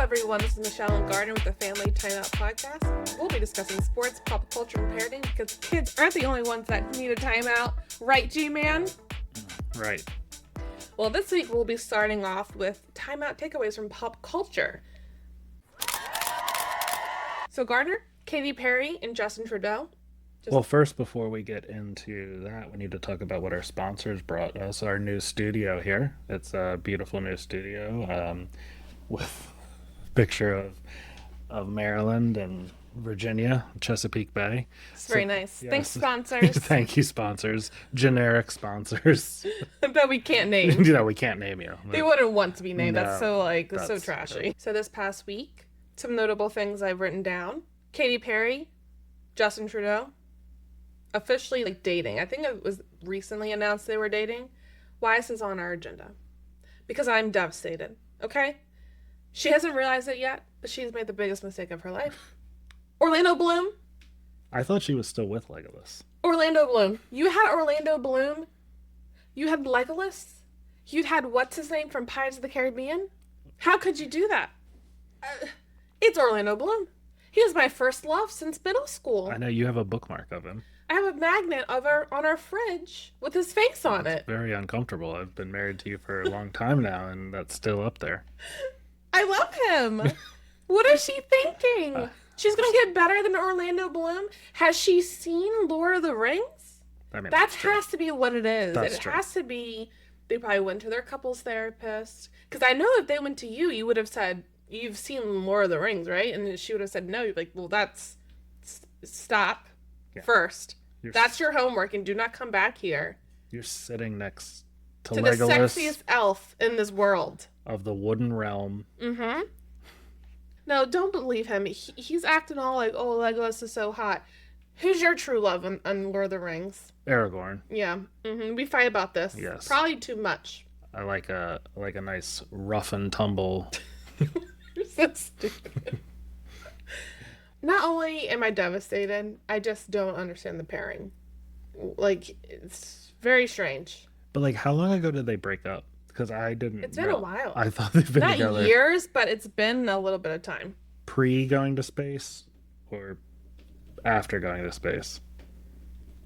everyone, this is Michelle and Gardner with the Family Timeout podcast. We'll be discussing sports, pop culture, and parenting because kids aren't the only ones that need a timeout. Right, G-Man? Right. Well, this week we'll be starting off with timeout takeaways from pop culture. So Gardner, Katy Perry, and Justin Trudeau. Well, first, before we get into that, we need to talk about what our sponsors brought us. Our new studio here. It's a beautiful new studio with a picture of Maryland and Virginia, Chesapeake Bay. It's very nice. Yes. Thanks, sponsors. Thank you, sponsors. Generic sponsors. That we can't name. We can't name you. They wouldn't want to be named. No, That's so trashy. So this past week, some notable things I've written down. Katy Perry, Justin Trudeau, officially dating. I think it was recently announced they were dating. Why is this on our agenda? Because I'm devastated, okay? She hasn't realized it yet, but she's made the biggest mistake of her life. Orlando Bloom. I thought she was still with Legolas. Orlando Bloom. You had Orlando Bloom. You had Legolas. You'd had what's his name from Pirates of the Caribbean. How could you do that? It's Orlando Bloom. He was my first love since middle school. I know you have a bookmark of him. I have a magnet on our fridge with his face on it. Very uncomfortable. I've been married to you for a long time now, and that's still up there. I love him. What is she thinking? She's going to get better than Orlando Bloom? Has she seen Lord of the Rings? I mean, that has to be what it is. That's true. Has to be, they probably went to their couples therapist. Because I know if they went to you, you would have said, you've seen Lord of the Rings, right? And she would have said no. You'd be like, well, that's, stop first. That's your homework, and do not come back here. You're sitting next to the Legolas, sexiest elf in this world. Of the Wooden Realm. Mm-hmm. No, don't believe him. He's acting all like, oh, Legolas is so hot. Who's your true love on Lord of the Rings? Aragorn. Yeah. Mm-hmm. We fight about this. Yes. Probably too much. I like a nice rough and tumble. You're so stupid. Not only am I devastated, I just don't understand the pairing. It's very strange. But how long ago did they break up? Because I didn't. It's been a while. I thought they've been together. Not years, but it's been a little bit of time. Pre going to space or after going to space?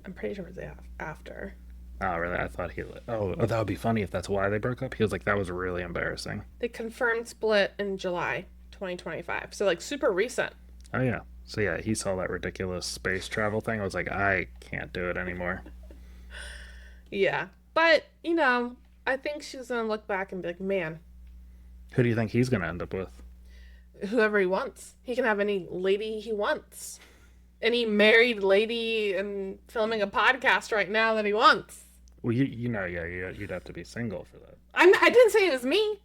I'm pretty sure it was after. Oh, really? I thought that would be funny if that's why they broke up. He was like, that was really embarrassing. They confirmed split in July 2025. So super recent. Oh, yeah. So, yeah, he saw that ridiculous space travel thing. I was like, I can't do it anymore. Yeah. But, I think she's going to look back and be like, man. Who do you think he's going to end up with? Whoever he wants. He can have any lady he wants. Any married lady and filming a podcast right now that he wants. Well, you'd have to be single for that. I didn't say it was me.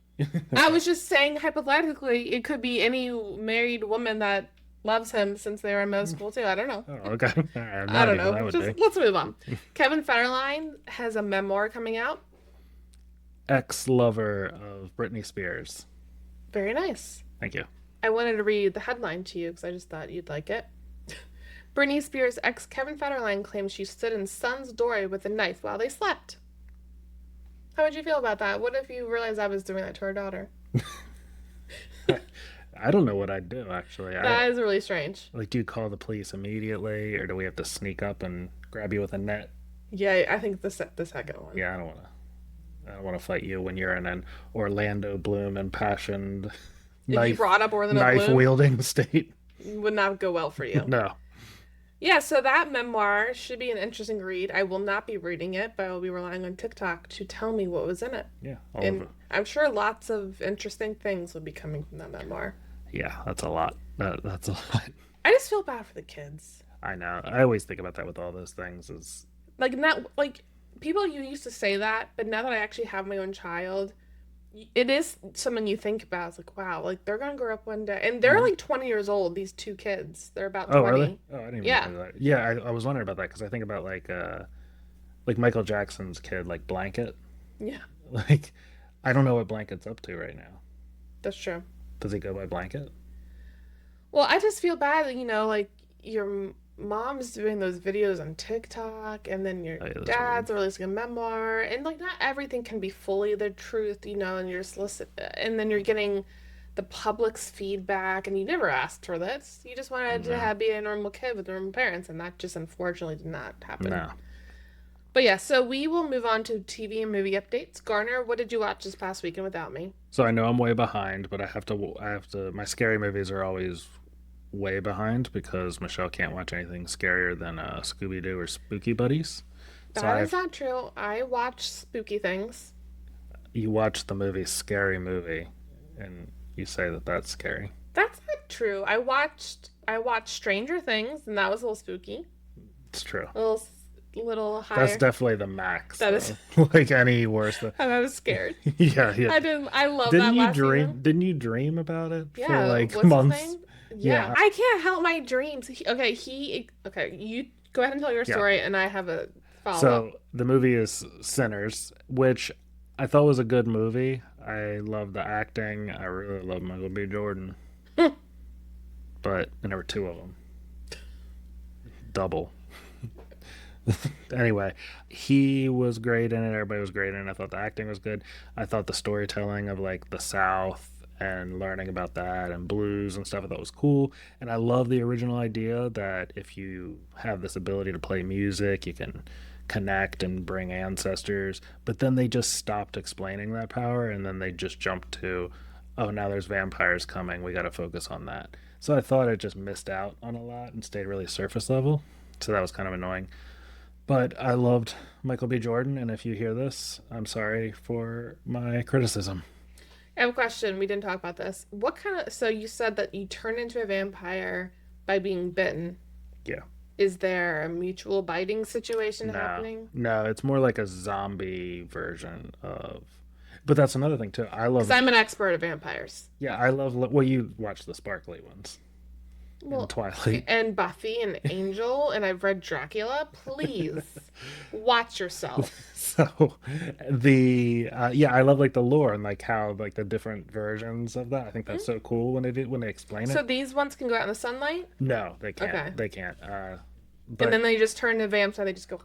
I was just saying hypothetically it could be any married woman that loves him since they were in middle school too. I don't know. Oh, okay. I don't know. Let's move on. Kevin Federline has a memoir coming out. Ex-lover of Britney Spears. Very nice. Thank you. I wanted to read the headline to you because I just thought you'd like it. Britney Spears' ex Kevin Federline claims she stood in son's doorway with a knife while they slept. How would you feel about that? What if you realized I was doing that to her daughter? I don't know what I'd do, actually. That is really strange. Do you call the police immediately, or do we have to sneak up and grab you with a net? Yeah, I think the second one. Yeah, I don't want to fight you when you're in an Orlando Bloom impassioned if you brought up Orlando Bloom, knife-wielding state. Would not go well for you. No. Yeah, so that memoir should be an interesting read. I will not be reading it, but I will be relying on TikTok to tell me what was in it. Yeah, and I'm sure lots of interesting things will be coming from that memoir. Yeah, that's a lot. That's a lot. I just feel bad for the kids. I know. I always think about that with all those things. Is people you used to say that, but now that I actually have my own child, it is something you think about. It's like, wow, they're gonna grow up one day, and they're 20 years old. These two kids, they're about 20. Oh, really? Oh, I didn't even know that. Yeah, I was wondering about that because I think about Michael Jackson's kid, Blanket. Yeah. I don't know what Blanket's up to right now. That's true. Does he go by Blanket? Well, I just feel bad that your mom's doing those videos on TikTok, and then your dad's releasing a memoir, and not everything can be fully the truth, and you're and then you're getting the public's feedback, and you never asked for this. You just wanted to No, be a normal kid with normal parents, and that just unfortunately did not happen. no. But yeah, so we will move on to TV and movie updates. Garner, what did you watch this past weekend without me? So I know I'm way behind, but my scary movies are always way behind because Michelle can't watch anything scarier than Scooby Doo or Spooky Buddies. So That is not true. I watch spooky things. you watch the movie Scary Movie, and you say that that's scary. That's not true. I watched Stranger Things, and that was a little spooky. It's true. A little That's higher. definitely the max. That is. Though. Like any worse. Than... I was scared. Yeah, yeah. I love Didn't that you last dream? season. Didn't you dream about it for Yeah, like what's his months? name? Yeah, Yeah, I can't help my dreams. Okay, you go ahead and tell your yeah. story, and I have a follow up. So the movie is Sinners, which I thought was a good movie. I love the acting. I really love Michael B. Jordan, but there were two of them. Double. Anyway, he was great in it. Everybody was great in it. I thought the acting was good. I thought the storytelling of like the South and learning about that and blues and stuff I thought was cool. And I love the original idea that if you have this ability to play music, you can connect and bring ancestors. But then they just stopped explaining that power and then they just jumped to, oh, now there's vampires coming. We got to focus on that. So I thought it just missed out on a lot and stayed really surface level. So that was kind of annoying. But I loved Michael B. Jordan, and if you hear this, I'm sorry for my criticism. I have a question. We didn't talk about this. So you said that you turn into a vampire by being bitten. Yeah. Is there a mutual biting situation No. happening? No, it's more like a zombie version of. But that's another thing too. I Because love. I'm an expert at vampires. Yeah, I love. Well, you watch the sparkly ones in Well, Twilight. and Buffy and Angel, and I've read Dracula. Please watch yourself. So yeah, I love like the lore and like how like the different versions of that. I think that's so cool when they explain So it. these ones can go out in the sunlight, No, they can't. Okay. They can't. and But then they just turn to vamps, and they just go.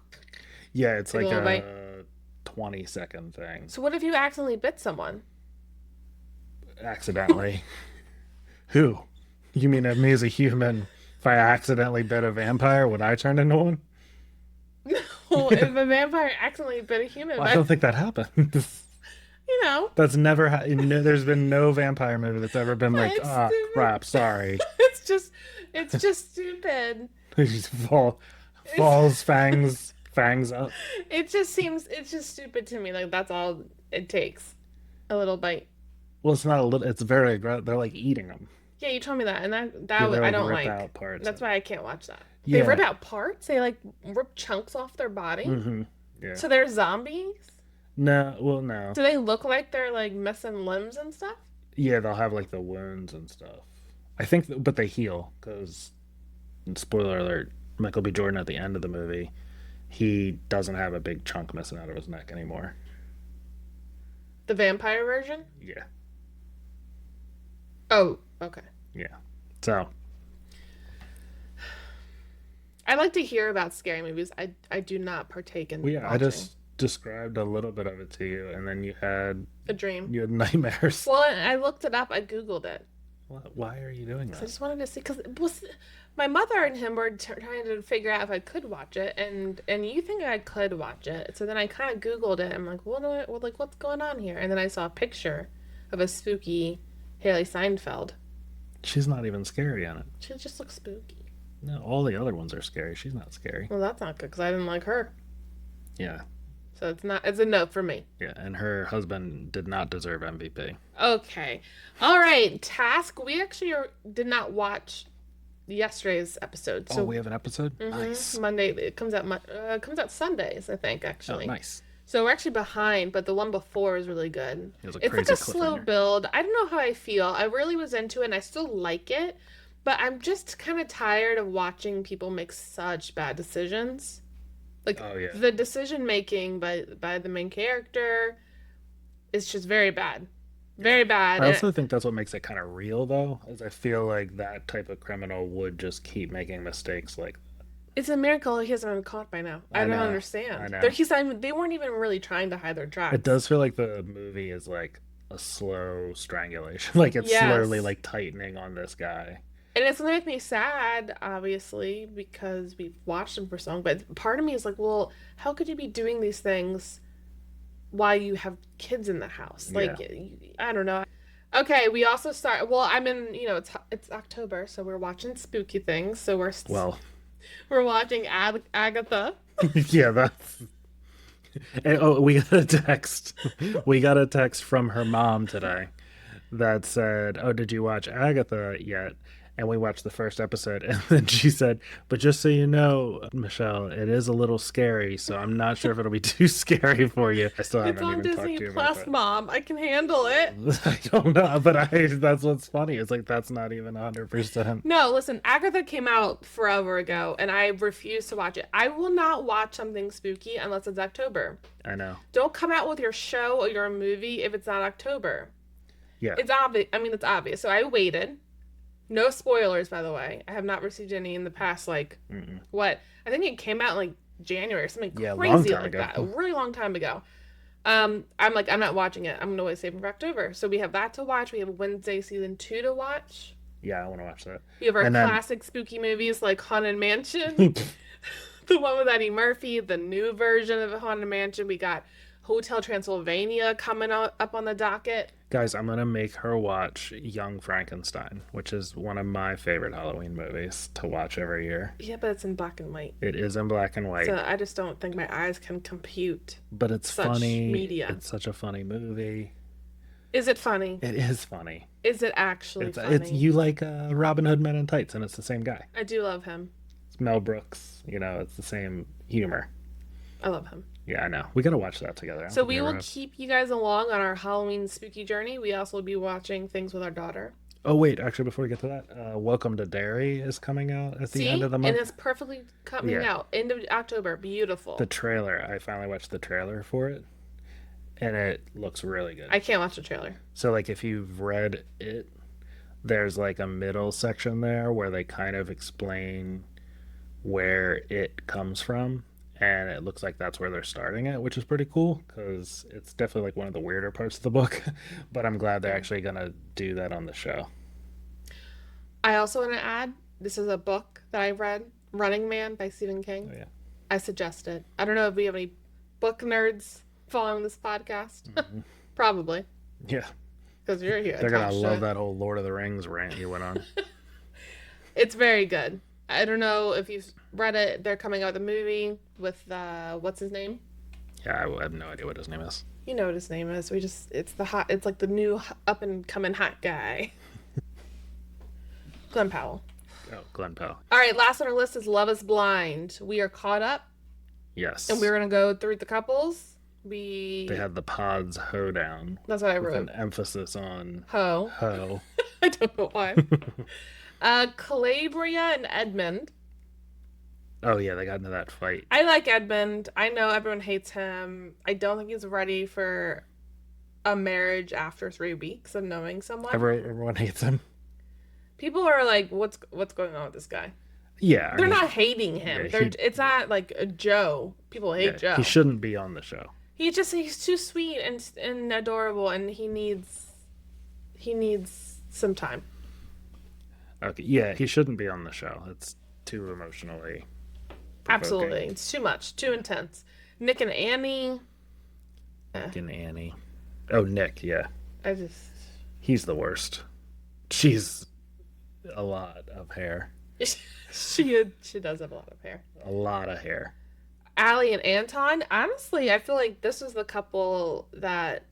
yeah, it's Like like a little bite. a 20-second thing. So what if you accidentally bit someone? Accidentally. Who? You mean of me as a human? If I accidentally bit a vampire, would I turn into one? No, if a vampire accidentally bit a human, Well, I don't think that happened. you know, That's never. There's been no vampire movie that's ever been like, It's ah, stupid. crap, sorry. it's just stupid. He just falls fangs up. It's just stupid to me. Like that's all it takes, a little bite. Well, it's not a little. It's very aggressive. They're like eating them. Yeah, you told me that, and Yeah, that they I like don't rip like. out parts. That's why I can't watch that. They Yeah. rip out parts. They like rip chunks off their body. Mm-hmm. Yeah. So they're zombies. No. Well, no. Do they look like they're like missing limbs and stuff? Yeah, they'll have like the wounds and stuff. I think, but they heal because, spoiler alert, Michael B. Jordan at the end of the movie, he doesn't have a big chunk missing out of his neck anymore. The vampire version? Yeah, Oh, okay. yeah. So I like to hear about scary movies. I do not partake in well, yeah, I watching. just described a little bit of it to you, and then A dream. you had nightmares. Well, I looked it up. I googled it. Why are you doing I that? just wanted to see because my mother and him were trying to figure out if I could watch it, and you think I could watch it. So then I kind of googled it. I'm like, what's going on here? And then I saw a picture of a spooky Haley Seinfeld. She's not even scary on it. She just looks spooky. No, all the other ones are scary. She's not scary. Well, that's not good because I didn't like her. Yeah, So it's a no for me. yeah. And her husband did not deserve MVP. Okay. All right. Task. We actually did not watch yesterday's episode. Oh, So we have an episode. Mhm. Nice. Monday. It comes out Sundays, I think, Oh, actually. nice. So we're actually behind, but the one before is really good. It was a It's like crazy a slow cliffhanger. build. I don't know how I feel. I really was into it and I still like it, but I'm just kind of tired of watching people make such bad decisions. Like Oh yeah. the decision making by the main character is just very bad. Very bad. I And also think that's what makes it kind of real, though, is I feel like that type of criminal would just keep making mistakes. Like, it's a miracle he hasn't been caught by now. I I don't know. understand. I know. They weren't even really trying to hide their tracks. it does feel like the movie is like a slow strangulation. Like it's slowly Yes. like tightening on this guy. And it's gonna make me sad, obviously, because we've watched him for so long. But part of me is like, well, how could you be doing these things while you have kids in the house? Yeah. Like, I don't know. Okay, we also start. Well, I'm in. It's October, so we're watching spooky things. So Well, we're watching Agatha. yeah, that's. And, oh, we got a text. We got a text from her mom today that said, "Oh, did you watch Agatha yet?" And we watched the first episode, and then she said, "But just so you know, Michelle, it is a little scary, so I'm not sure if it'll be too scary for you." I still It's haven't on even talked Disney to you about Plus, that. Mom. I can handle it. I don't know, but that's what's funny. It's like that's not even 100%. No, listen, Agatha came out forever ago, and I refuse to watch it. I will not watch something spooky unless it's October. I know. Don't come out with your show or your movie if it's not October. Yeah. It's obvious. I mean, it's obvious. So I waited. No spoilers, by the way. I have not received any in the past, like, Mm-mm. what? I think it came out in, like, January or something Yeah, long crazy time like ago. that. A really long time ago. I'm like, I'm not watching it. I'm going to wait save it for October. So we have that to watch. We have Wednesday season 2 to watch. Yeah, I want to watch that. We have our And then classic spooky movies like Haunted Mansion, the one with Eddie Murphy, the new version of Haunted Mansion. We got Hotel Transylvania coming up on the docket. guys, I'm gonna make her watch Young Frankenstein, which is one of my favorite Halloween movies to watch every year. Yeah, but it's in black and white. It is in black and white, So I just don't think my eyes can compute but it's such funny. media. It's such a funny movie. Is it funny? It is funny. Is it actually It's funny? it's you like Robin Hood Men in Tights, and it's the same guy. I do love him. It's Mel Brooks. It's the same humor. I love him. Yeah, I know. We gotta watch that together. I don't So think we ever will have. keep you guys along on our Halloween spooky journey. We also will be watching things with our daughter. Oh wait, actually, before we get to that, Welcome to Derry is coming out at the See? end of the And month. it's perfectly coming Yeah. out. End of October. Beautiful. The trailer, I finally watched the trailer for it, and it looks really good. I can't watch the trailer. So, like, if you've read it, there's like a middle section there where they kind of explain where it comes from, and it looks like that's where they're starting it, which is pretty cool because it's definitely like one of the weirder parts of the book. But I'm glad they're actually gonna do that on the show. I also want to add, this is a book that I read, Running Man by Stephen King. Oh, yeah. I suggest it. I don't know if we have any book nerds following this podcast. Probably, Yeah, because you're here. they're gonna attached to love it. that whole Lord of the Rings rant you went on. It's very good. I don't know if you've read it. They're coming out with a movie with what's his name? Yeah, I have no idea what his name is. You know what his name is. It's like the new up and coming hot guy. Glenn Powell. Oh, Glenn Powell. All right, last on our list is Love is Blind. We are caught up, Yes. and we're gonna go through the couples. They had the pods hoedown That's what I with wrote. an emphasis on Ho. ho. I don't know why. Calabria and Edmund. Oh yeah, they got into that fight. I like Edmund. I know everyone hates him. I don't think he's ready for a marriage after 3 weeks of knowing someone. Everyone hates him. People are like, "What's going on with this guy?" Yeah, They're not hating him. yeah, It's not like a Joe. People hate Joe. He shouldn't be on the show. He's too sweet and adorable, and he needs some time. Okay, yeah, he shouldn't be on the show. It's too emotionally provoking. Absolutely, it's too much, too intense. Nick and Annie. Nick and Annie. Oh, Nick, yeah, I just he's the worst. She's a lot of hair. she does have a lot of hair. A lot of hair. Allie and Anton. Honestly, I feel like this was the couple that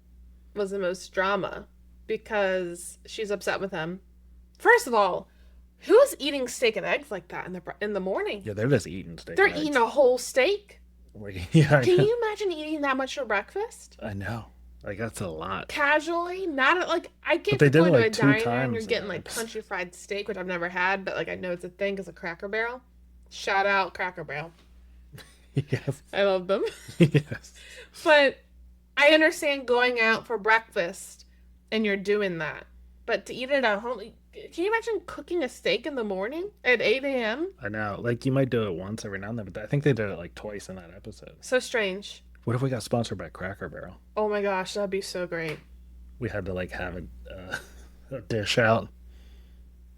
was the most drama because she's upset with him. First of all, who's eating steak and eggs like that in the morning? Yeah, they're just eating steak. They're and eggs. eating a whole steak. Yeah, Can you imagine eating that much for breakfast? I know. Like that's a lot. Casually, not like I get they if did you're it, going like, to 2 a diner and times you're getting now. like country fried steak, which I've never had, but like I know it's a thing because of Cracker Barrel. Shout out Cracker Barrel. Yes. I love them. Yes. But I understand going out for breakfast and you're doing that. But to eat it at home, can you imagine cooking a steak in the morning at 8 a.m.? I know. Like you might do it once every now and then, but I think they did it like twice in that episode. So strange. What if we got sponsored by Cracker Barrel? Oh my gosh, that'd be so great. we had to like have a dish out.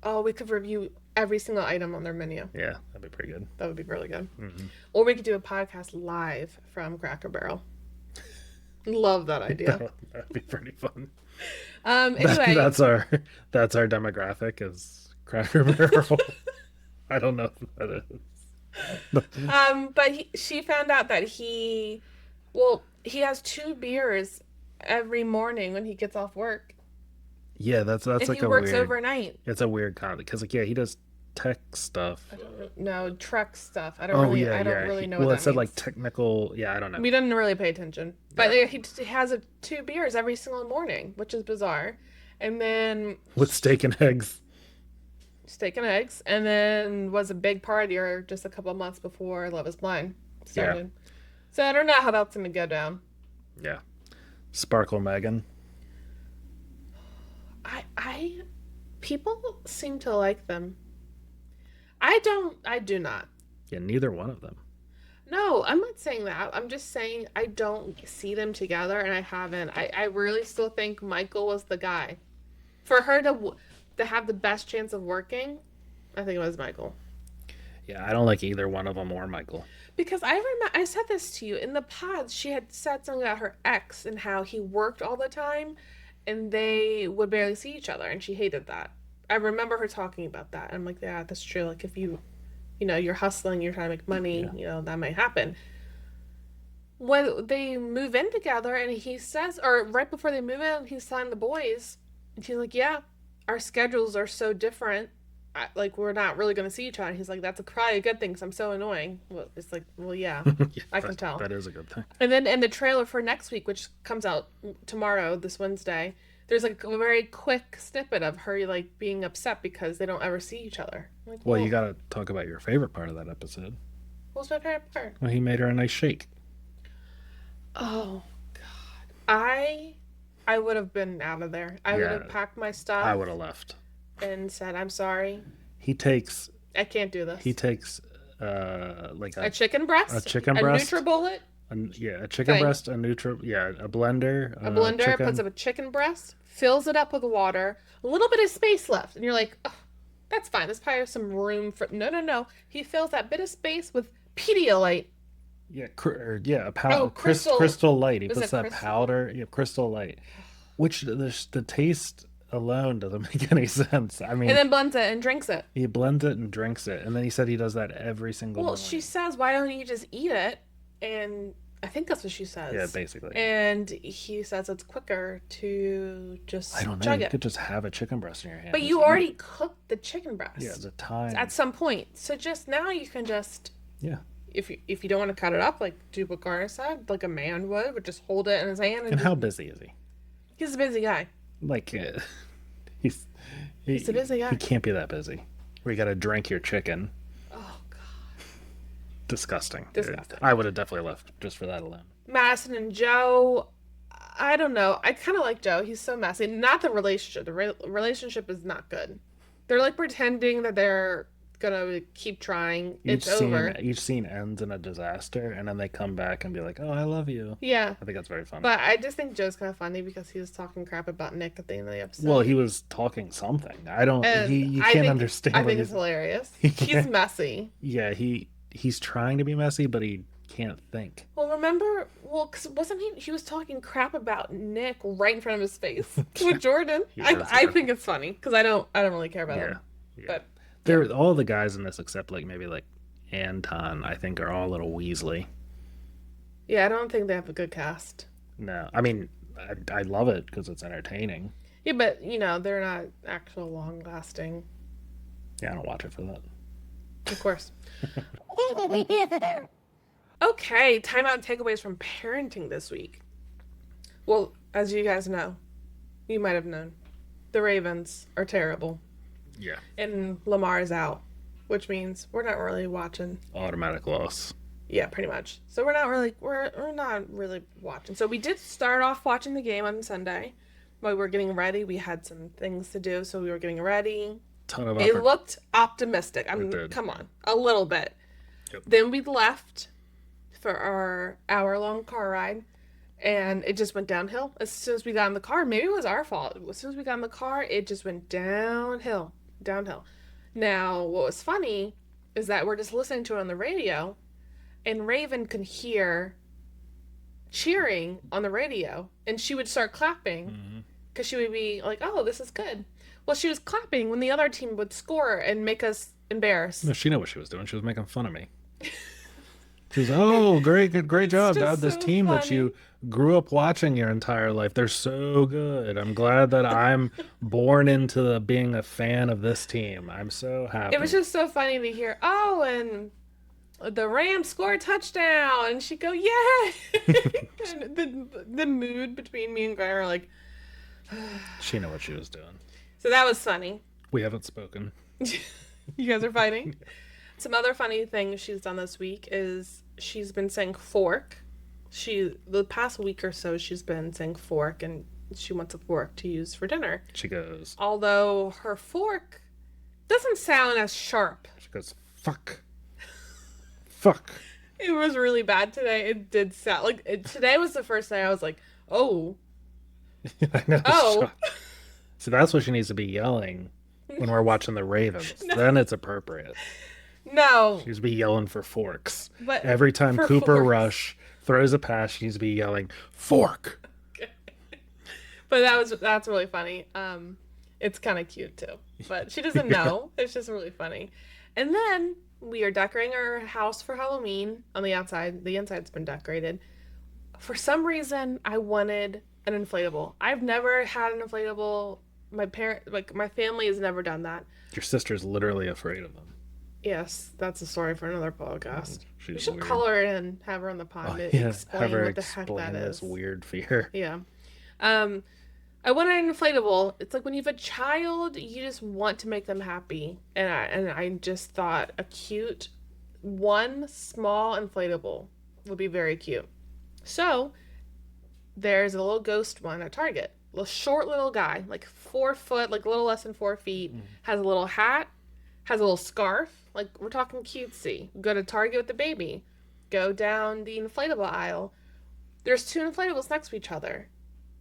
Oh, we could review every single item on their menu. Yeah, that'd be pretty good. That would be really good. Hmm. Or we could do a podcast live from Cracker Barrel. Love that idea. That'd be pretty fun. Anyway, That's our demographic is Cracker Barrel. I don't know if that is. but she found out that he has 2 beers every morning when he gets off work. Yeah, that's And like he a works weird. overnight. It's a weird concept because like yeah, he does tech stuff. I don't know, truck stuff. I Oh don't yeah, really know well, what it that said means. like technical. Yeah, I don't know. We didn't really pay attention. But Yeah. he has 2 beers every single morning, which is bizarre. And then With steak and eggs. steak and eggs, and then was a big partier just a couple of months before Love Is Blind started. So I don't know how that's going to go down. Yeah. Sparkle Megan. I people seem to like them. I do not. Yeah, neither one of them. No, I'm not saying that. I'm just saying I don't see them together, and I haven't. I really still think Michael was the guy. For her to have the best chance of working, I think it was Michael. Yeah, I don't like either one of them or Michael. Because I remember, I said this to you, in the past, she had said something about her ex and how he worked all the time, and they would barely see each other, and she hated that. I remember her talking about that. I'm like, yeah, that's true. Like, if you're hustling, you're trying to make money, that might happen. When they move in together, and he says, or right before they move in, he signed the boys, and she's like, yeah, our schedules are so different. Like, we're not really going to see each other. And he's like, that's probably a good thing because I'm so annoying. Well, it's like, well, yeah, Yeah, I can tell. That is a good thing. And then in the trailer for next week, which comes out tomorrow, this Wednesday, there's like a very quick snippet of her like being upset because they don't ever see each other. I'm like, Well, you got to talk about your favorite part of that episode. what's my favorite part? Well, he made her a nice shake. Oh God, I would have been out of there. I would Yeah, have packed my stuff I would have left. and said, I'm sorry, He takes I can't do this. like A chicken breast, a chicken breast, a NutriBullet, a chicken thing. breast, a blender, a blender, chicken. puts up a chicken breast, fills it up with water, a little bit of space left, and you're like, oh, that's fine. There's probably some room for. No. He fills that bit of space with Pedialyte. A powder, Crystal. crystal light. He Was puts it that Crystal? powder, crystal light, which the taste alone doesn't make any sense. I mean, And then blends it and drinks it. he blends it and drinks it, and then he said he does that every single Well, morning. she says, why don't you just eat it? And I think that's what she says. Yeah, basically. And he says it's quicker to just I don't know. chug You it. could just have a chicken breast in your hand. But Just you eat already it. cooked the chicken breast Yeah, the time. at some point. So just now you can just, Yeah. if you don't want to cut it up, like do what Gardner said, like a man would just hold it in his hand. And how busy is he? He's a busy guy. Like, he's a busy guy. He can't be that busy. Where you got to drink your chicken. Oh, God. Disgusting. Disgusting. I would have definitely left just for that alone. Madison and Joe, I don't know. I kind of like Joe. He's so messy. Not the relationship. The relationship is not good. They're like pretending that they're gonna keep trying. It's over. Each scene ends in a disaster, and then they come back and be like, "Oh, I love you." Yeah. I think that's very funny. But I just think Joe's kind of funny because he was talking crap about Nick at the end of the episode. Well, he was talking something. I don't. And You I can't think, understand. I what think he's, it's hilarious. He He's can't- messy. Yeah, he's trying to be messy, but he can't think. Well, remember? Well, cause wasn't he? He was talking crap about Nick right in front of his face with Jordan. He I was. think it's funny because I don't really care about him. Yeah. But They're all the guys in this except like maybe like Anton, I think, are all a little Weasley. yeah, I don't think they have a good cast. No, I mean, I love it because it's entertaining. Yeah, but they're not actual long lasting. Yeah, I don't watch it for that. Of course. Okay, timeout takeaways from parenting this week. Well, as you guys know, you might have known, the Ravens are terrible, Yeah, and Lamar is out, which means we're not really watching. automatic loss. Yeah, pretty much. So we're not really watching. So we did start off watching the game on Sunday. While we were getting ready, we had some things to do, so we were getting ready. Ton of It looked optimistic. I It mean, did. come on, a little bit. Yep. Then we left for our hour-long car ride, And it just went downhill as soon as we got in the car. Maybe it was our fault. As soon as we got in the car, it just went downhill. Downhill. Now, what was funny is that we're just listening to it on the radio, and Raven could hear cheering on the radio, and she would start clapping because she would be like, "Oh, this is good." Well, she was clapping when the other team would score and make us embarrassed. No, she knew what she was doing. She was making fun of me. She was, oh, great job, Dad. This team that you grew up watching your entire life, they're so good. I'm glad that I'm born into being a fan of this team. I'm so happy. It was just so funny to hear, oh, and the Rams score a touchdown, and she'd go, yeah. And the mood between me and Gardner were like, she knew what she was doing. So that was funny. We haven't spoken. You guys are fighting? Some other funny things she's done this week is she's been saying fork. The past week or so, she's been saying fork, and she wants a fork to use for dinner. She goes. Although her fork doesn't sound as sharp. She goes, fuck. Fuck. It was really bad today. It did sound like today was the first day I was like, oh. I know. Oh. So that's what she needs to be yelling when we're watching the Ravens. No. Then it's appropriate. No. She needs to be yelling for forks. But every time Cooper forks. Rush throws a pass, she needs to be yelling, fork. Okay. But that's really funny. It's kind of cute too. But she doesn't know. It's just really funny. And then we are decorating our house for Halloween on the outside. The inside's been decorated. For some reason, I wanted an inflatable. I've never had an inflatable. My family has never done that. Your sister's literally afraid of them. Yes, that's a story for another podcast. She's we should weird. call her in, have her on the pod to explain what the heck that is. This weird fear. Yeah. I wanted an inflatable. It's like when you have a child, you just want to make them happy. And I just thought a cute, one small inflatable would be very cute. So, there's a little ghost one at Target. A short little guy, like 4 foot, like a little less than 4 feet, has a little hat, has a little scarf. Like, we're talking cutesy. Go to Target with the baby. Go down the inflatable aisle. There's 2 inflatables next to each other.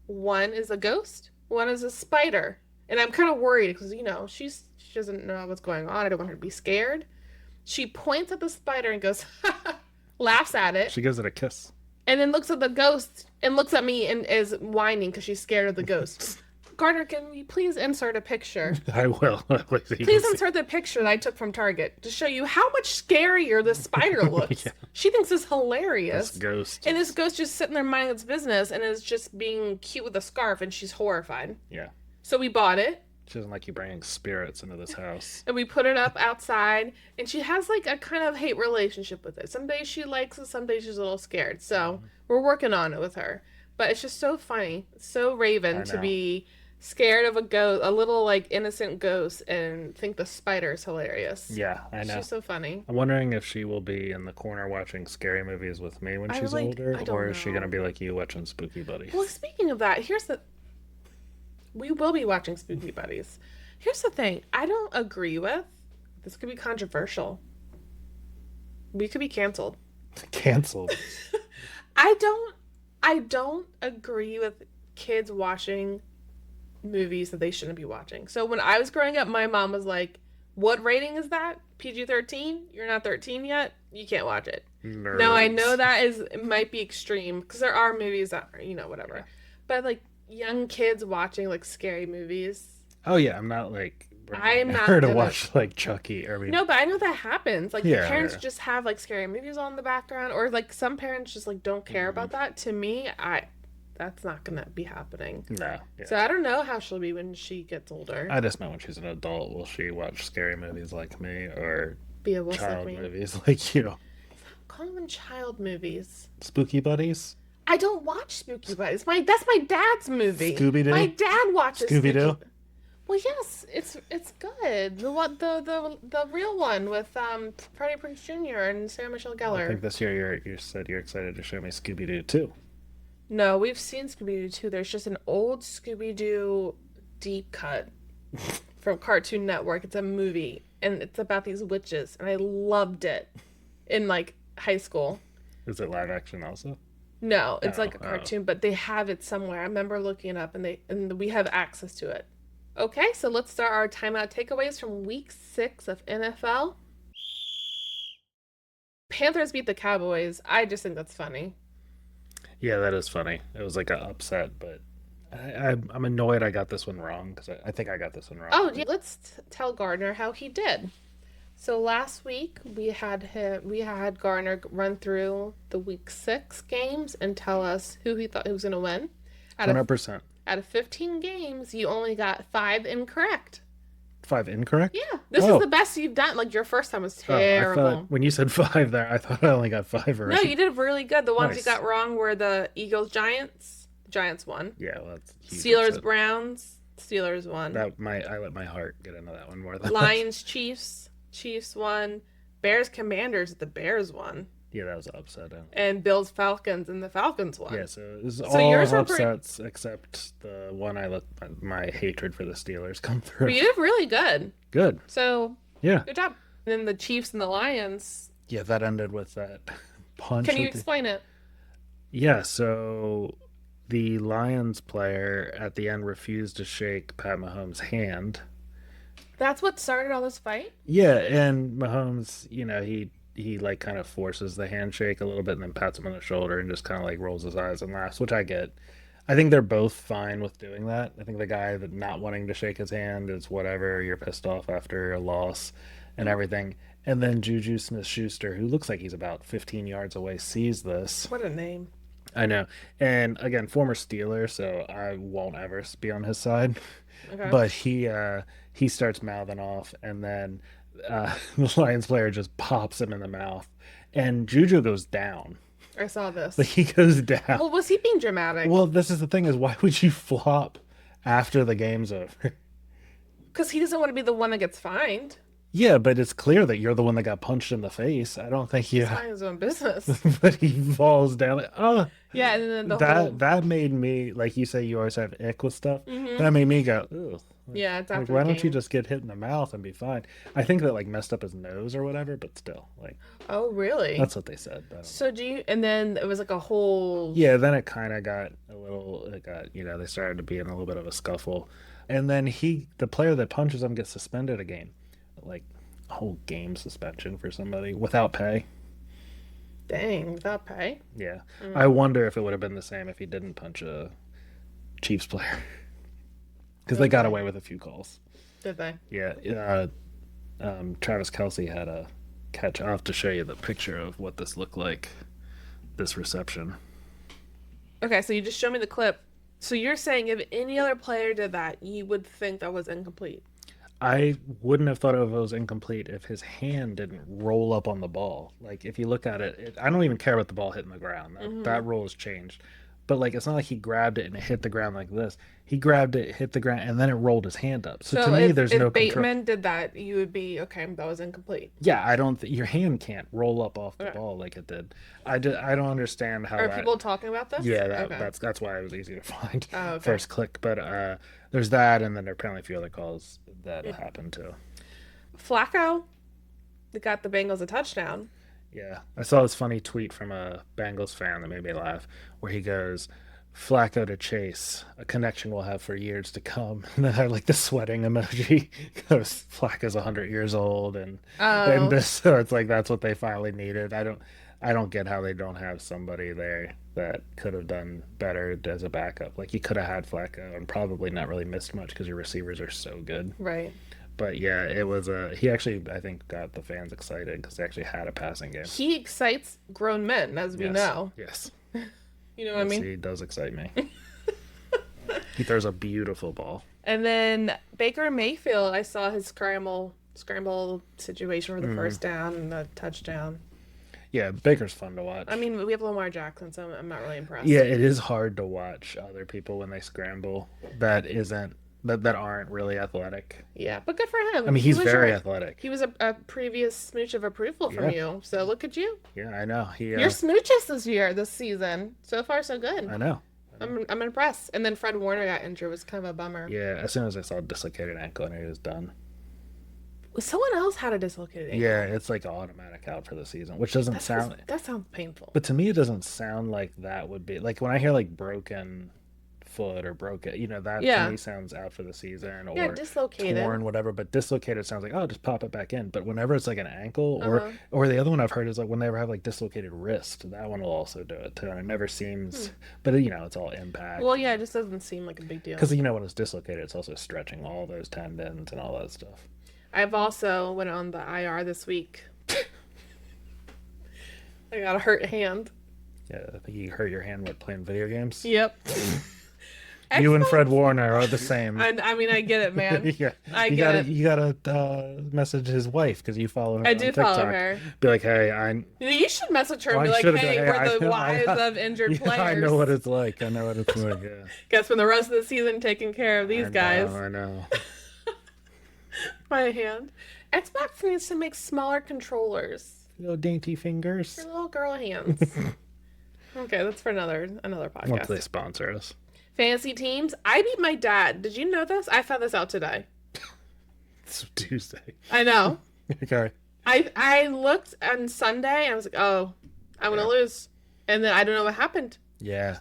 One is a ghost. One is a spider. And I'm kind of worried because, she doesn't know what's going on. I don't want her to be scared. She points at the spider and goes, laughs at it. She gives it a kiss. And then looks at the ghost and looks at me and is whining because she's scared of the ghost. Gardner, can we please insert a picture? I will. Please insert the picture that I took from Target to show you how much scarier this spider looks. Yeah. She thinks it's hilarious. This ghost. And this ghost just sitting there minding its business and is just being cute with a scarf, and she's horrified. Yeah. So we bought it. She doesn't like you bringing spirits into this house. And we put it up outside, and she has like a kind of hate relationship with it. Some days she likes it, some days she's a little scared. So we're working on it with her. But it's just so funny. It's so Raven to be scared of a ghost, a little like innocent ghost, and think the spider's hilarious. Yeah, I know. She's so funny. I'm wondering if she will be in the corner watching scary movies with me when she's older, or is she going to be like you watching Spooky Buddies? Well, speaking of that, we will be watching Spooky Buddies. Here's the thing. I don't agree with. This could be controversial. We could be canceled. Canceled. I don't agree with kids watching movies that they shouldn't be watching. So when I was growing up, my mom was like, what rating is that? PG-13? You're not 13 yet? You can't watch it. Nerds. Now, I know it might be extreme, because there are movies that are, whatever. Yeah. But, like, young kids watching, like, scary movies. Oh, yeah. I'm not not her to watch, like, Chucky. No, but I know that happens. Like, parents just have, like, scary movies on in the background. Or, like, some parents just, like, don't care about that. To me, that's not gonna be happening. No. Yeah. So I don't know how she'll be when she gets older. I just know when she's an adult, will she watch scary movies like me or Beowulf child like me. Movies like you? Call them child movies. Spooky Buddies? I don't watch Spooky Buddies. That's my dad's movie. Scooby-Doo? My dad watches Scooby-Doo? Well, yes, it's good. The real one with Freddie Prinze Jr. and Sarah Michelle Gellar. I think this year you said you're excited to show me Scooby-Doo too. No, we've seen Scooby-Doo too. There's just an old Scooby-Doo deep cut from Cartoon Network. It's a movie, and it's about these witches, and I loved it in, like, high school. Is it live action also? No, it's Oh, like a oh. cartoon, but they have it somewhere. I remember looking it up, and we have access to it. Okay, so let's start our timeout takeaways from week 6 of NFL. Panthers beat the Cowboys. I just think that's funny. Yeah, that is funny. It was like an upset, but I'm annoyed I got this one wrong because I think I got this one wrong. Oh, yeah, let's tell Gardner how he did. So last week we had Gardner run through the week 6 games and tell us who he thought he was going to win. Out of 100%. out of 15 games, you only got 5 incorrect. 5 incorrect? Yeah, this is Oh, the best you've done. Like your first time was I thought terrible. when you said 5 there, I thought I only got 5 No, right. you did really good. The ones you Nice. got wrong were the Eagles Giants. Giants won. Yeah, well, that's a huge Steelers upset. Browns. Steelers won. I let my heart get into that one more than that. Lions Chiefs. Chiefs won. Bears Commanders. The Bears won. Yeah, that was upsetting. And Bills Falcons, and the Falcons won. Yeah, so it was So all yours were pretty. upsets except the one I let my hatred for the Steelers come But through. you did really good. Good. So Yeah. good job. And then the Chiefs and the Lions. Yeah, that ended with that punch. Can you explain it? Yeah, so the Lions player at the end refused to shake Pat Mahomes' hand. That's what started all this fight. Yeah, and Mahomes, he like kind of forces the handshake a little bit and then pats him on the shoulder and just kind of like rolls his eyes and laughs, which I get. I think they're both fine with doing that. I think the guy that not wanting to shake his hand is whatever, you're pissed off after a loss and everything. And then Juju Smith-Schuster, who looks like he's about 15 yards away, sees this. What a name. I know. And again, former Steeler, so I won't ever be on his side. Okay. But he starts mouthing off, and then the Lions player just pops him in the mouth, and Juju goes down. I saw this. Like he goes down. Well, was he being dramatic? Well, this is the thing: is why would you flop after the game's over? Because he doesn't want to be the one that gets fined. Yeah, but it's clear that you're the one that got punched in the face. I don't think you. He's minding his own business. But he falls down. Like, oh, Yeah, and then the that whole. that made me like you say. You always have ick with stuff. Mhm. That made me go, ugh. Yeah, it's after Like, the why don't you game. just get hit in the mouth and be fine? I think that like messed up his nose or whatever, but still, like Oh, really? that's what they said. I don't know. So do you? And then it was like a whole. Yeah, then it kind of got a little. It got they started to be in a little bit of a scuffle, and then the player that punches him gets suspended a game, like a whole game suspension for somebody without pay. Dang, without pay. Yeah, Mm. I wonder if it would have been the same if he didn't punch a Chiefs player because they got Okay. away with a few calls. Did they? Yeah, Travis Kelsey had a catch. I'll have to show you the picture of what this looked like, this reception. Okay, so you just showed me the clip. So you're saying if any other player did that, you would think that was incomplete. I wouldn't have thought it was incomplete if his hand didn't roll up on the ball. Like, if you look at it, I don't even care about the ball hitting the ground. That rule has changed. But, like, it's not like he grabbed it and it hit the ground like this. He grabbed it, hit the ground, and then it rolled his hand up. So, to me, there's if no control. Bateman did that, you would be okay. That was incomplete. Yeah, I don't your hand can't roll up off the Okay. ball like it did. I don't understand how Are that. people talking about this? Yeah, Okay. that's why it was easy to find Oh, okay. first click. But there's that, and then there are apparently a few other calls that happened too. Flacco, that got the Bengals a touchdown. Yeah, I saw this funny tweet from a Bengals fan that made me laugh, where he goes, "Flacco to Chase, a connection we'll have for years to come." And then I like the sweating emoji because Flacco's 100 years old, and Oh, this, so it's like that's what they finally needed. I don't get how they don't have somebody there that could have done better as a backup. Like you could have had Flacco and probably not really missed much because your receivers are so good. right. But yeah, it was he actually I think got the fans excited because they actually had a passing game. He excites grown men, as we Yes. know. Yes. You know what I Yes, mean? he does excite me. He throws a beautiful ball. And then Baker Mayfield, I saw his scramble situation for the first down and the touchdown. Yeah, Baker's fun to watch. I mean, we have Lamar Jackson, so I'm not really impressed. Yeah, it is hard to watch other people when they scramble that aren't really athletic. Yeah, but good for him. I mean, he's very athletic. He was a previous smooch of approval from Yeah. you. So look at you. Yeah, I know. Your smooches this season. So far, so good. I know. I'm impressed. And then Fred Warner got injured. It was kind of a bummer. Yeah, as soon as I saw dislocated ankle, I knew he was done. Someone else had a dislocated ankle. Yeah, it's like automatic out for the season, which doesn't sound. That sounds painful. But to me, it doesn't sound like that would be like when I hear like broken foot or broken, that to Yeah. me sounds out for the season Yeah, or dislocated. torn, whatever. But dislocated sounds like, oh, just pop it back in. But whenever it's like an ankle Uh-huh. or the other one I've heard is like when they ever have like dislocated wrist, that one will also do it too. And it never seems, but it's all impact. Well, yeah, it just doesn't seem like a big deal. Because when it's dislocated, it's also stretching all those tendons and all that stuff. I've also went on the IR this week. I got a hurt hand. Yeah, I think you hurt your hand with playing video games. Yep. You and Fred Warner are the same. I mean, I get it, man. Yeah, I get it. You gotta message his wife because you follow her. I on do TikTok. follow her. Be like, hey, You should message her and I be like, should've hey, done- we're I the know, wives of injured yeah, players. I know what it's like. I know what it's like. Yeah. Guess when the rest of the season taking care of these guys. I know. My hand. Xbox needs to make smaller controllers Little dainty fingers. for little girl hands. Okay, that's for another podcast. Once they sponsor us. Fantasy teams. I beat my dad. Did you know this? I found this out today. It's Tuesday. I know. Okay. I looked on Sunday and I was like, oh, I'm gonna lose. And then I don't know what happened. Yeah.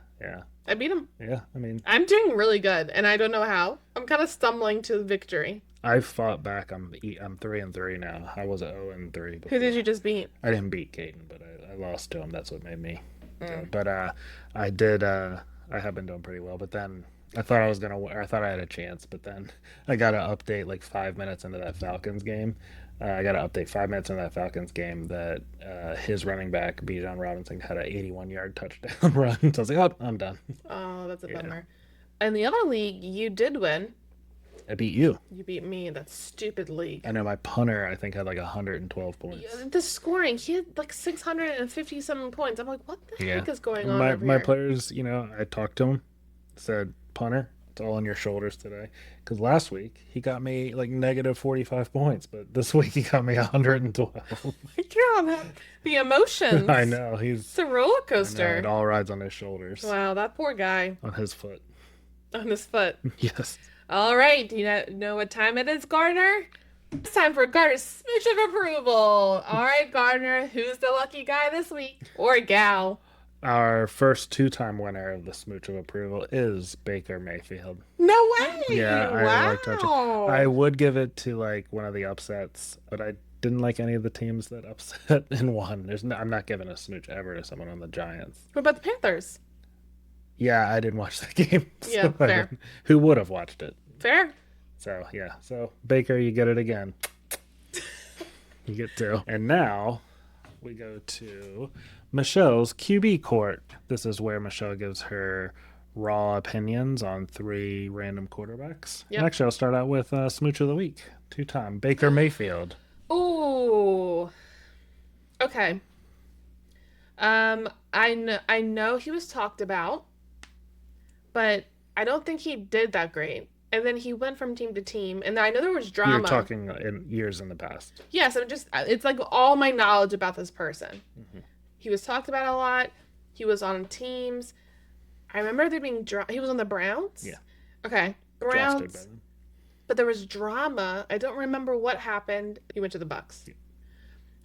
I beat him. Yeah. I mean, I'm doing really good, and I don't know how. I'm kind of stumbling to victory. I've fought back. I'm 3-3 now. I was 0-3 before. Who did you just beat? I didn't beat Katy, but I lost to him. That's what made me. But I did. I have been doing pretty well. But then I thought I thought I had a chance. But then I got an update like 5 minutes into that Falcons game. I got an update 5 minutes into that Falcons game that his running back, Bijan Robinson, had an 81-yard touchdown run. So I was like, oh, I'm done. Oh, that's a bummer. In the other league, you did win. I beat you. You beat me in that stupid league. I know my punter, I think, had like 112 points. The scoring, he had like 650-something points. I'm like, what the heck is going on My over here? players, I talked to him, said, punter, it's all on your shoulders today. Because last week, he got me like negative 45 points, but this week he got me 112. God, the emotions. I know. It's a roller I know, coaster. it all rides on his shoulders. Wow, that poor guy On his foot. on his foot. Yes. All right, do you know what time it is, Gardner? It's time for Gardner's smooch of approval. All right, Gardner, who's the lucky guy this week? Or gal? Our first two-time winner of the Smooch of Approval is Baker Mayfield. No way! Yeah, I wow. like touching. I would give it to like one of the upsets, but I didn't like any of the teams that upset and won. I'm not giving a smooch ever to someone on the Giants. What about the Panthers? Yeah, I didn't watch that game. Yeah, so fair. Who would have watched it? Fair. So yeah, so Baker, you get it again. You get two. And now we go to Michelle's QB court. This is where Michelle gives her raw opinions on 3 random quarterbacks. Yep. And actually, I'll start out with Smooch of the Week. 2-time Baker Mayfield. Ooh. Okay. I know he was talked about, but I don't think he did that great. And then he went from team to team, and I know there was drama. You're talking in years in the past. Yes, it's like all my knowledge about this person. Mm-hmm. He was talked about a lot. He was on teams. I remember there being he was on the Browns? Yeah. Okay. Drafted by Browns. them. But there was drama. I don't remember what happened. He went to the Bucks. Yeah.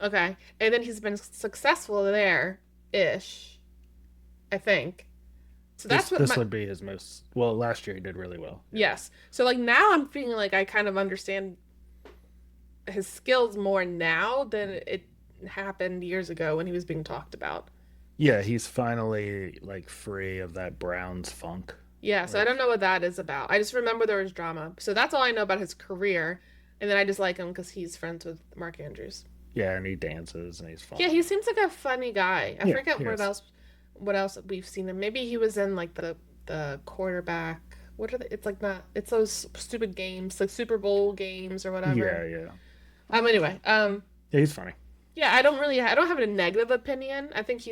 Okay. And then he's been successful there-ish, I think. So that's this would be his most... Well, last year he did really well. Yes. So like now I'm feeling like I kind of understand his skills more now than it happened years ago when he was being talked about. Yeah, he's finally like free of that Browns funk. Yeah, so I don't know what that is about. I just remember there was drama. So that's all I know about his career. And then I just like him because he's friends with Mark Andrews. Yeah, and he dances and he's fun. Yeah, he seems like a funny guy. I Yeah, forget he is. what else we've seen him. Maybe he was in like the quarterback. What are it's like not it's those stupid games, like Super Bowl games or whatever. Yeah. Anyway, Yeah, he's funny. yeah, I don't have a negative opinion. I think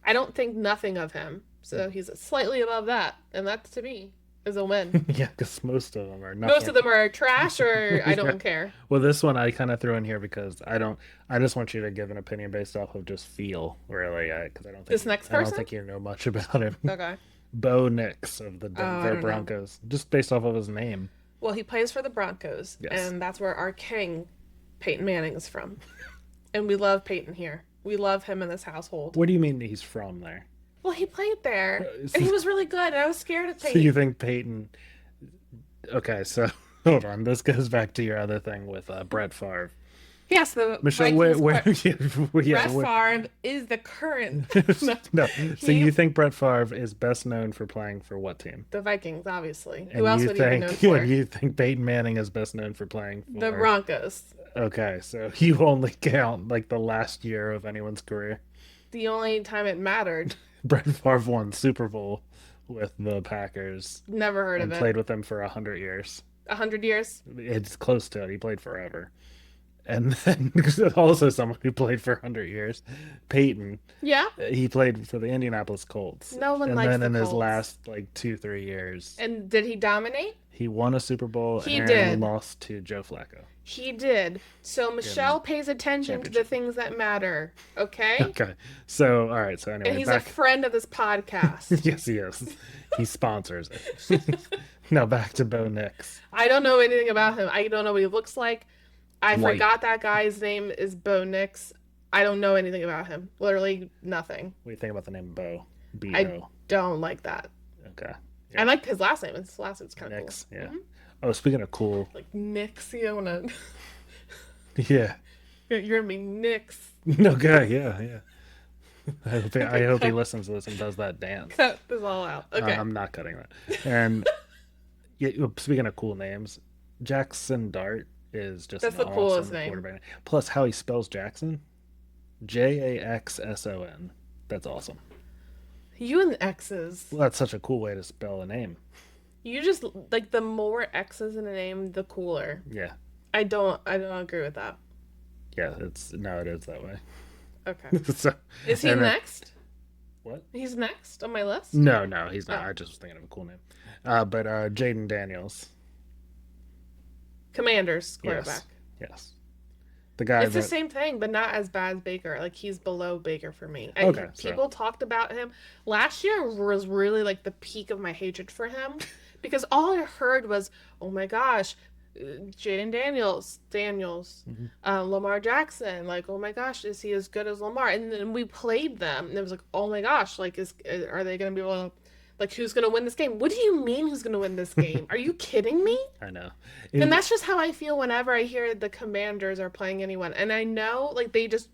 I don't think nothing of him. So he's slightly above that, and that to me is a win. Yeah, because most of them are nothing. Most of them are trash or I don't care. Well, this one I kind of threw in here because I just want you to give an opinion based off of just feel, really, because I don't think This next I don't person? think you know much about him. Okay. Bo Nix of the I Denver don't know. Broncos, just based off of his name. Well, he plays for the Broncos, Yes. and that's where our king, Peyton Manning, is from. And we love Peyton here. We love him in this household. What do you mean he's from there? Well, he played there, and he was really good, and I was scared of So Peyton. you think Peyton? Okay, so hold on. This goes back to your other thing with Brett Favre. Yes, the Michelle, Vikings where Brett Favre is the current. no. So you think Brett Favre is best known for playing for what team? The Vikings, obviously. And Who else you would he be think, known for? and you think Peyton Manning is best known for playing for The Broncos. Okay, so you only count like the last year of anyone's career. The only time it mattered. Brett Favre won Super Bowl with the Packers. Never heard and of it. Played with them for 100 years. 100 years? It's close to it. He played forever. And then also someone who played for 100 years, Peyton. Yeah. He played for the Indianapolis Colts. No one and likes then the in his Colts. last like 2-3 years, And did he dominate? he won a Super Bowl He and did. lost to Joe Flacco. He did. So Michelle pays attention to the things that matter. Okay? Okay. So all right. So anyway, And he's back. a friend of this podcast. Yes, he is. He sponsors it. Now back to Bo Nix. I don't know anything about him. I don't know what he looks like. I White. forgot that guy's name is Bo Nix. I don't know anything about him. Literally nothing. What do you think about the name Bo? B-O. I don't like that. Okay. I like his last name. His last name's kind of cool. Nix. Yeah. Oh, speaking of cool. Like Nix, you wanna Yeah. you're gonna be Nix. Okay. Yeah. I hope he listens to this and does that dance. Cut this all out. Okay. I'm not cutting that. And yeah, speaking of cool names, Jackson Dart is just That's an the coolest awesome name. quarterback. Plus, how he spells Jackson, Jaxson. That's awesome. You and X's. Well, that's such a cool way to spell a name. You just like the more X's in a name, the cooler. Yeah, I don't agree with that. yeah. It is that way. Okay. So, Is he and then- next? What? He's next on my list? No, he's not. Oh. I just was thinking of a cool name. But Jaden Daniels. Commanders quarterback. Yes. The guy It's that the same thing, but not as bad as Baker. Like he's below Baker for me. Okay, so- People talked about him last year was really like the peak of my hatred for him because all I heard was, "Oh my gosh, Jaden Daniels, Lamar Jackson. Like, oh my gosh, is he as good as Lamar?" And then we played them, and it was like, "Oh my gosh, like are they going to be able to?" Like, who's going to win this game? What do you mean who's going to win this game? Are you kidding me? I know. And that's just how I feel whenever I hear the Commanders are playing anyone. And I know, like, they just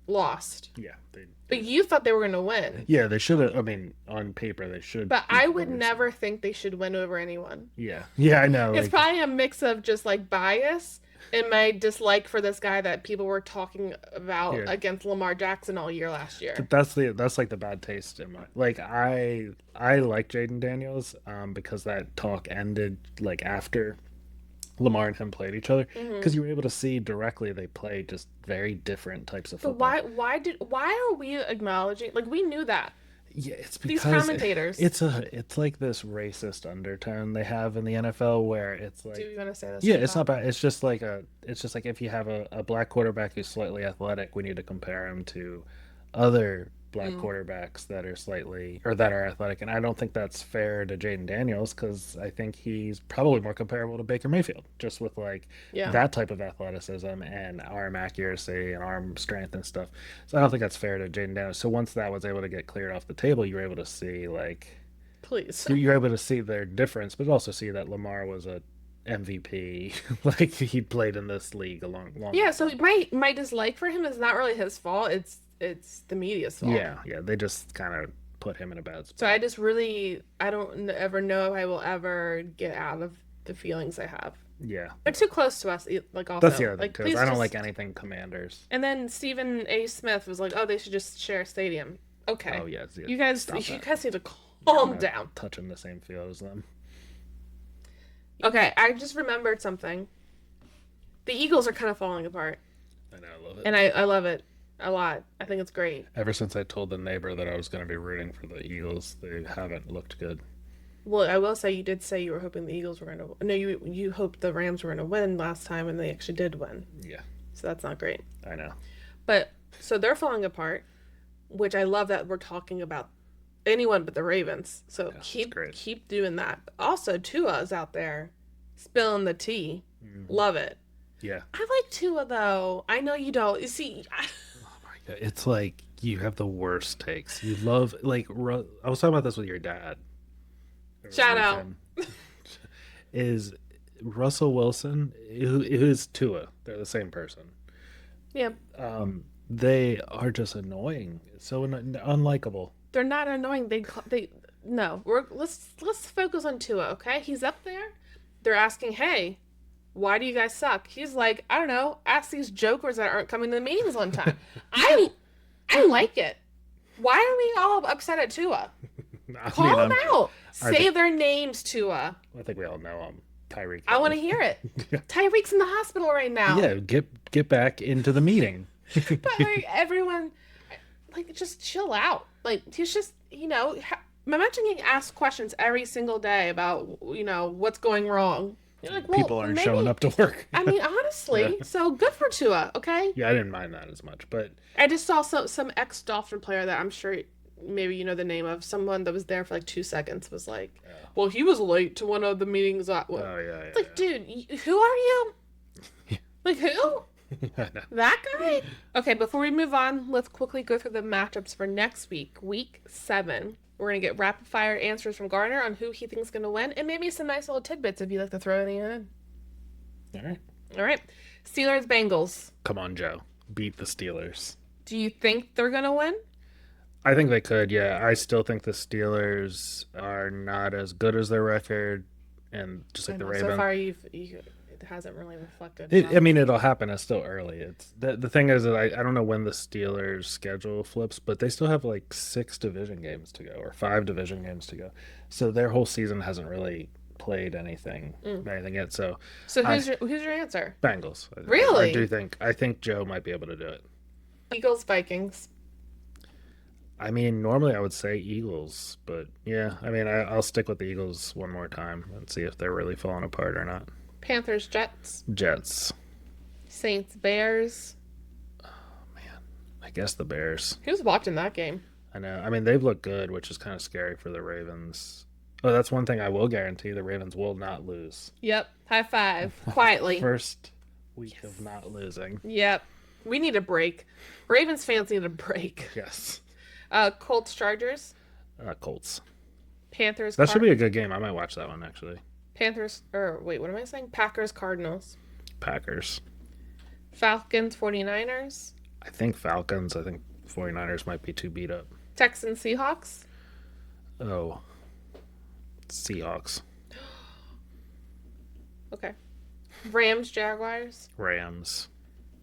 lost. Yeah. But you thought they were going to win. Yeah, they should have. I mean, on paper, they should. But beat I would the Bears. never think they should win over anyone. Yeah. Yeah, I know. It's Like, probably a mix of just, like, bias and my dislike for this guy that people were talking about Yeah. against Lamar Jackson all year last year. that's like the bad taste in my like. I like Jaden Daniels because that talk ended like after Lamar and him played each other because you were able to see directly they play just very different types of But football. why are we acknowledging, like, we knew that. Yeah, it's These because commentators. it's like this racist undertone they have in the NFL where it's like Do you want to say this? yeah, it's not bad. It's just like if you have a black quarterback who's slightly athletic, we need to compare him to other black quarterbacks that are slightly or that are athletic, and I don't think that's fair to Jaden Daniels because I think he's probably more comparable to Baker Mayfield, just with like Yeah. that type of athleticism and arm accuracy and arm strength and stuff. So I don't think that's fair to Jaden Daniels. So once that was able to get cleared off the table, you were able to see like Please. you're able to see their difference, but also see that Lamar was a MVP. Like he played in this league a long Yeah, so my dislike for him is not really his fault. It's the media's fault. yeah, they just kind of put him in a bad spot. So I don't ever know if I will ever get out of the feelings I have. Yeah, They're too close to us. Like also, that's the other thing like too. please I don't just- like anything Commanders. And then Stephen A. Smith was like, "Oh, they should just share a stadium." Okay. Oh yeah, You guys stop that. need to I'm calm not down. touching the same field as them. Okay, I just remembered something. The Eagles are kind of falling apart, I know, I love it. and I love it a lot. I think it's great. Ever since I told the neighbor that I was going to be rooting for the Eagles, they haven't looked good. Well, I will say you did say you were hoping the Eagles were going to. No, you hoped the Rams were going to win last time, and they actually did win. Yeah, So that's not great. I know. But so they're falling apart, which I love that we're talking about anyone but the Ravens. So Yeah, it's keep great. keep doing that. Also, Tua's out there spilling the tea. Love it. Yeah. I like Tua though. I know you don't. You see, Oh my god, it's like you have the worst takes. You love like I was talking about this with your dad over the shout out. weekend. Is Russell Wilson who is Tua? They're the same person. Yeah, They are just annoying. So unlikable. they're not annoying. They no. Let's focus on Tua. Okay, he's up there. They're asking, hey, why do you guys suck? He's like, I don't know. Ask these jokers that aren't coming to the meetings on time. I I like it. Why are we all upset at Tua? I Call mean, them out. I Say think, their names, Tua. I think we all know him. Tyreek I want to Hill. hear it. Tyreek's in the hospital right now. Yeah, get back into the meeting. But like everyone, like just chill out. Like he's just imagine getting asked questions every single day about what's going wrong. You're like, well, People aren't maybe, showing up to work. I mean, honestly, Yeah. so good for Tua. Okay, Yeah, I didn't mind that as much, but I just saw some ex Dolphin player that I'm sure maybe you know the name of, someone that was there for like 2 seconds was like, well, he was late to one of the meetings. oh yeah, It's like, dude, who are you? Like who? I know. That guy? Okay, before we move on, let's quickly go through the matchups for next week, week 7. We're going to get rapid fire answers from Gardner on who he thinks is going to win, and maybe some nice little tidbits if you'd like to throw anything in. All right, All right. Steelers, Bengals. come on, Joe, beat the Steelers. Do you think they're going to win? I think they could. Yeah, I still think the Steelers are not as good as their record, and just like the Ravens. So far, it hasn't really reflected. I mean, it'll happen. It's still early. It's the thing is that I don't know when the Steelers' schedule flips, but they still have like 6 division games to go or 5 division games to go. So their whole season hasn't really played anything yet. So who's your answer? Bengals. Really? I think Joe might be able to do it. Eagles, Vikings. I mean, normally I would say Eagles, but yeah, I mean, I'll stick with the Eagles one more time and see if they're really falling apart or not. Panthers, Jets. Jets. Saints, Bears. Man, I guess the Bears. Who's watching that game? I know. I mean, they've looked good, which is kind of scary for the Ravens. Oh, that's one thing I will guarantee: the Ravens will not lose. Yep. High five. Quietly. First week of not losing. Yep. We need a break. Ravens fans need a break. Yes. Colts, Chargers. Colts. Panthers. That should be a good game. I might watch that one actually. Panthers. Or wait, what am I saying? Packers, Cardinals. Packers. Falcons, 49ers. I think Falcons. I think 49ers might be too beat up. Texans, Seahawks. Oh. Seahawks. Okay. Rams, Jaguars. Rams.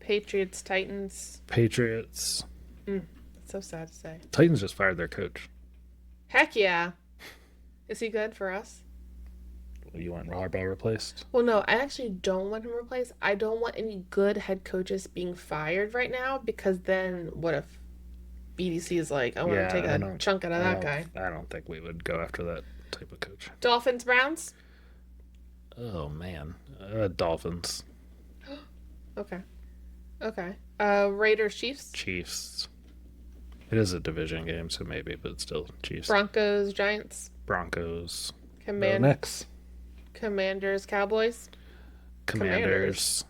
Patriots, Titans. Patriots. That's so sad to say. Titans just fired their coach. Heck yeah. Is he good for us? You want Harbaugh replaced? Well, no, I actually don't want him replaced. I don't want any good head coaches being fired right now, because then what if BDC is like, I want to take a chunk out of that guy. I don't think we would go after that type of coach. Dolphins, Browns. Oh, man. Dolphins. Okay. Raiders, Chiefs. Chiefs. It is a division game, so maybe, but still Chiefs. Broncos, Giants. Broncos. Commanders, Cowboys. Commanders.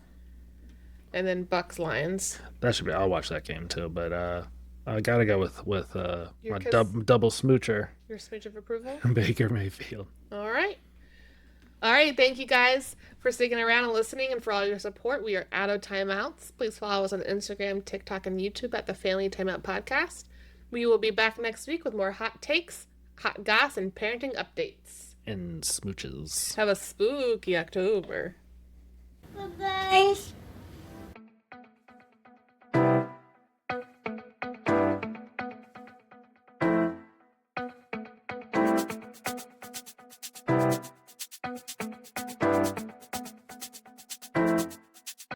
And then Bucks, Lions. That should be. I'll watch that game too, but I gotta go with my double smoocher, Your smidge of approval. Baker Mayfield. All right. Thank you guys for sticking around and listening, and for all your support. We are out of timeouts. Please follow us on Instagram, TikTok, and YouTube at the Family Timeout Podcast. We will be back next week with more hot takes, hot goss, and parenting updates. And smooches. Have a spooky October. Bye-bye.